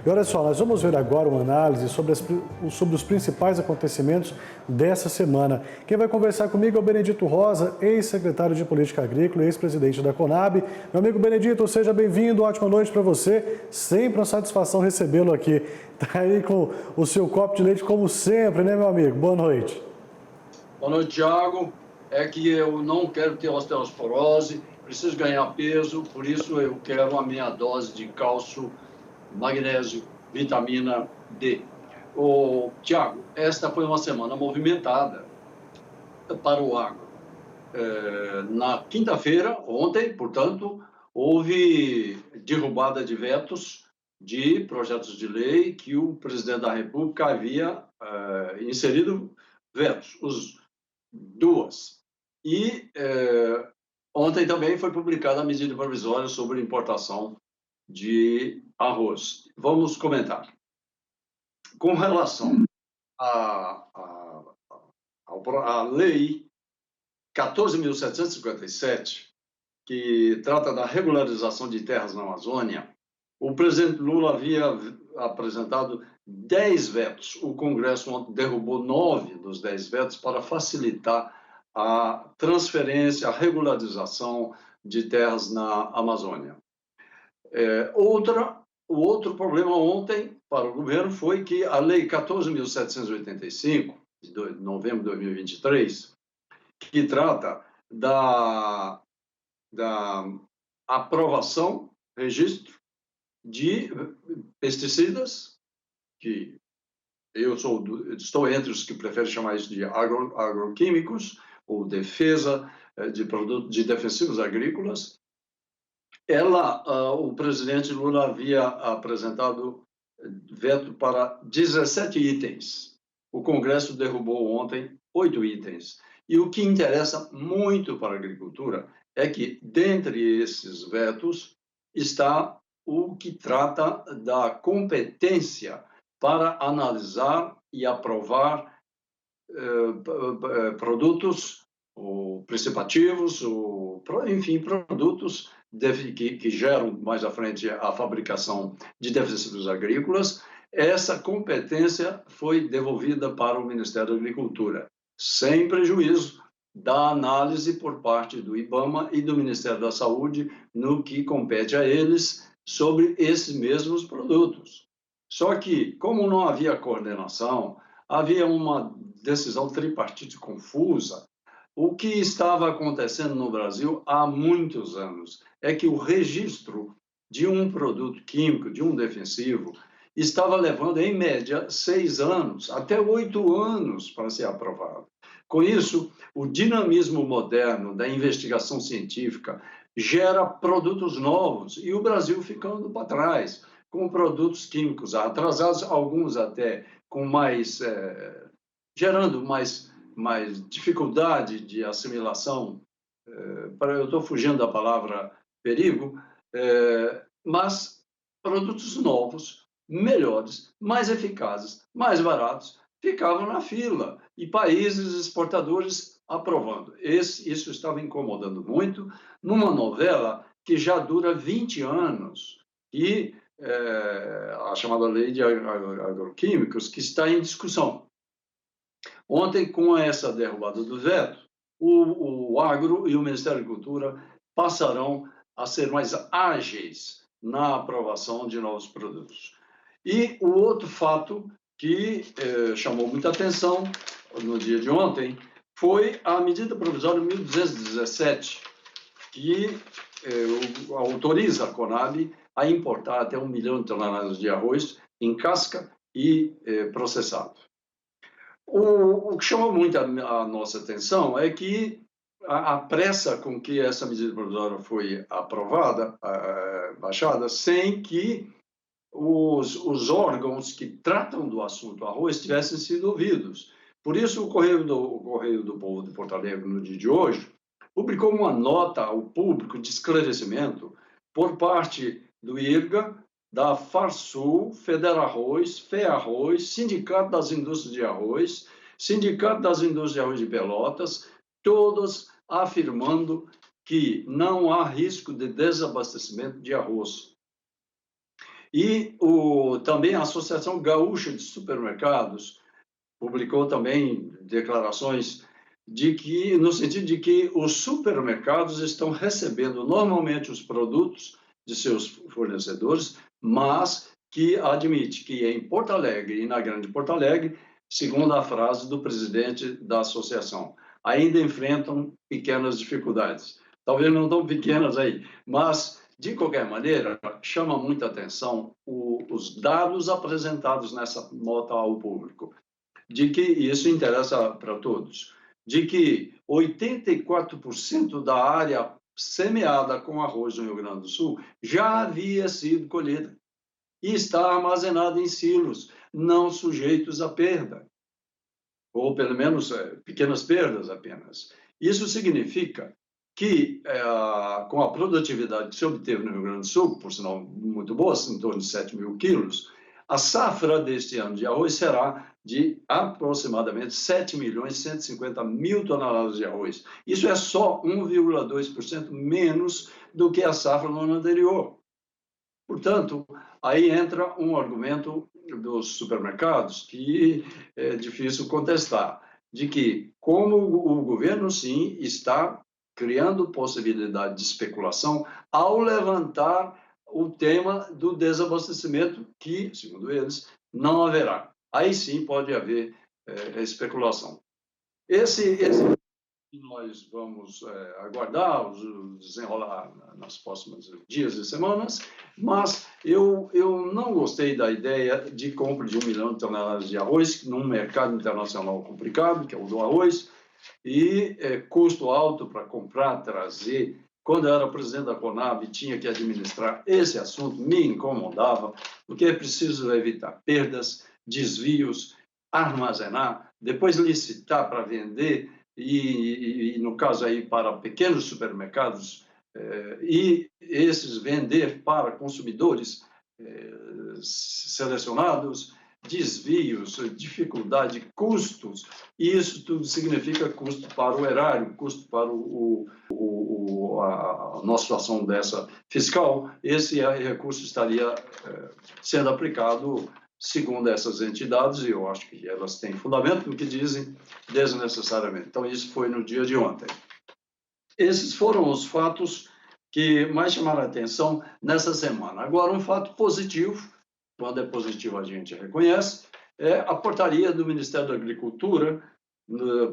E olha só, nós vamos ver agora uma análise sobre os principais acontecimentos dessa semana. Quem vai conversar comigo é o Benedito Rosa, ex-secretário de Política Agrícola e ex-presidente da Conab. Meu amigo Benedito, seja bem-vindo, ótima noite para você. Sempre uma satisfação recebê-lo aqui. Está aí com o seu copo de leite como sempre, né, meu amigo? Boa noite. Boa noite, Thiago. É que eu não quero ter osteoporose, preciso ganhar peso, por isso eu quero a minha dose de cálcio, magnésio, vitamina D. Thiago, esta foi uma semana movimentada para o agro. Na quinta-feira, ontem, portanto, houve derrubada de vetos de projetos de lei que o presidente da República havia inserido vetos, duas. E ontem também foi publicada a medida provisória sobre importação de arroz. Vamos comentar. Com relação à lei 14.757, que trata da regularização de terras na Amazônia, o presidente Lula havia apresentado 10 vetos. O Congresso derrubou 9 dos 10 vetos para facilitar a transferência, a regularização de terras na Amazônia. O outro problema ontem para o governo foi que a Lei 14.785, de novembro de 2023, que trata da aprovação, registro de pesticidas, que eu estou entre os que preferem chamar isso de agroquímicos, ou defesa de defensivos agrícolas. O presidente Lula havia apresentado veto para 17 itens. O Congresso derrubou ontem 8 itens. E o que interessa muito para a agricultura é que, dentre esses vetos, está o que trata da competência para analisar e aprovar produtos ou principativos, enfim, produtos que geram mais à frente a fabricação de defensivos agrícolas. Essa competência foi devolvida para o Ministério da Agricultura, sem prejuízo da análise por parte do IBAMA e do Ministério da Saúde no que compete a eles sobre esses mesmos produtos. Só que, como não havia coordenação, havia uma decisão tripartite confusa. O que estava acontecendo no Brasil há muitos anos é que o registro de um produto químico, de um defensivo, estava levando, em média, 6 anos, até 8 anos para ser aprovado. Com isso, o dinamismo moderno da investigação científica gera produtos novos e o Brasil ficando para trás, com produtos químicos atrasados, alguns até com gerando mais dificuldade de assimilação. Eu estou fugindo da palavra perigo, mas produtos novos, melhores, mais eficazes, mais baratos, ficavam na fila e países exportadores aprovando. Isso estava incomodando muito numa novela que já dura 20 anos e a chamada lei de agroquímicos, que está em discussão. Ontem, com essa derrubada do veto, o agro e o Ministério da Agricultura passarão a ser mais ágeis na aprovação de novos produtos. E o outro fato que chamou muita atenção no dia de ontem foi a medida provisória 1217, que autoriza a Conab a importar até 1 milhão de toneladas de arroz em casca e processado. O que chamou muito a nossa atenção é que a pressa com que essa medida provisória foi aprovada, baixada, sem que os órgãos que tratam do assunto arroz tivessem sido ouvidos. Por isso, o Correio do Povo de Porto Alegre, no dia de hoje, publicou uma nota ao público de esclarecimento por parte do IRGA, da Farsul, Federarroz, FEArroz, Sindicato das Indústrias de Arroz, Sindicato das Indústrias de Arroz de Pelotas, todos afirmando que não há risco de desabastecimento de arroz. E também a Associação Gaúcha de Supermercados publicou também declarações no sentido de que os supermercados estão recebendo normalmente os produtos de seus fornecedores, mas que admite que em Porto Alegre e na Grande Porto Alegre, segundo a frase do presidente da associação, ainda enfrentam pequenas dificuldades. Talvez não tão pequenas aí, mas, de qualquer maneira, chama muita atenção os dados apresentados nessa nota ao público, de que isso interessa para todos, de que 84% da área semeada com arroz no Rio Grande do Sul já havia sido colhida e está armazenada em silos, não sujeitos a perda, ou pelo menos pequenas perdas apenas. Isso significa que, com a produtividade que se obteve no Rio Grande do Sul, por sinal muito boa, em torno de 7 mil quilos, a safra deste ano de arroz será de aproximadamente 7.150.000 toneladas de arroz. Isso é só 1,2% menos do que a safra no ano anterior. Portanto, aí entra um argumento dos supermercados que é difícil contestar, de que, como o governo, sim, está criando possibilidade de especulação ao levantar o tema do desabastecimento, que, segundo eles, não haverá. Aí sim pode haver especulação. Esse nós vamos aguardar, desenrolar nos próximos dias e semanas, mas eu não gostei da ideia de compra de 1 milhão de toneladas de arroz num mercado internacional complicado, que é o do arroz, e custo alto para comprar, trazer. Quando eu era presidente da Conab, tinha que administrar esse assunto, me incomodava, porque é preciso evitar perdas, desvios, armazenar, depois licitar para vender, e no caso aí para pequenos supermercados, e esses vender para consumidores selecionados, desvios, dificuldade, custos, e isso tudo significa custo para o erário, custo para a nossa situação dessa fiscal. Esse recurso estaria sendo aplicado, segundo essas entidades, e eu acho que elas têm fundamento no que dizem, desnecessariamente. Então, isso foi no dia de ontem. Esses foram os fatos que mais chamaram a atenção nessa semana. Agora, um fato positivo, quando é positivo a gente reconhece, é a portaria do Ministério da Agricultura,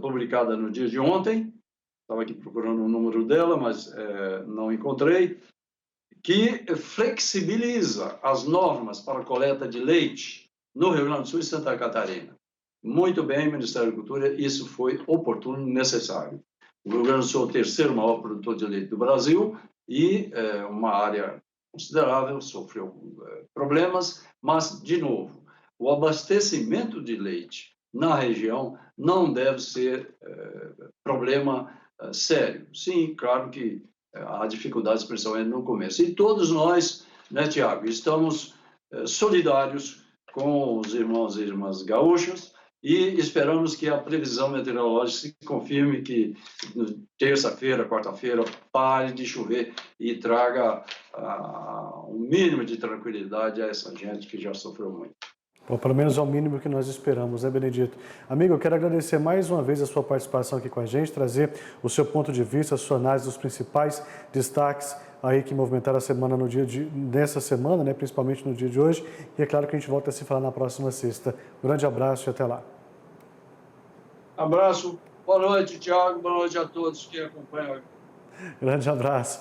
publicada no dia de ontem, estava aqui procurando o número dela, mas não encontrei, que flexibiliza as normas para a coleta de leite no Rio Grande do Sul e Santa Catarina. Muito bem, Ministério da Agricultura, isso foi oportuno e necessário. O Rio Grande do Sul é o terceiro maior produtor de leite do Brasil e uma área considerável, sofreu problemas, mas, de novo, o abastecimento de leite na região não deve ser problema sério. Sim, claro que há dificuldades, principalmente no começo. E todos nós, né, Tiago, estamos solidários com os irmãos e irmãs gaúchos e esperamos que a previsão meteorológica se confirme, que terça-feira, quarta-feira, pare de chover e traga um mínimo de tranquilidade a essa gente que já sofreu muito. Bom, pelo menos é o mínimo que nós esperamos, né, Benedito? Amigo, eu quero agradecer mais uma vez a sua participação aqui com a gente, trazer o seu ponto de vista, a sua análise dos principais destaques aí que movimentaram a semana nessa semana, né, principalmente no dia de hoje. E é claro que a gente volta a se falar na próxima sexta. Um grande abraço e até lá. Abraço, boa noite, Tiago, boa noite a todos que acompanham. Grande abraço.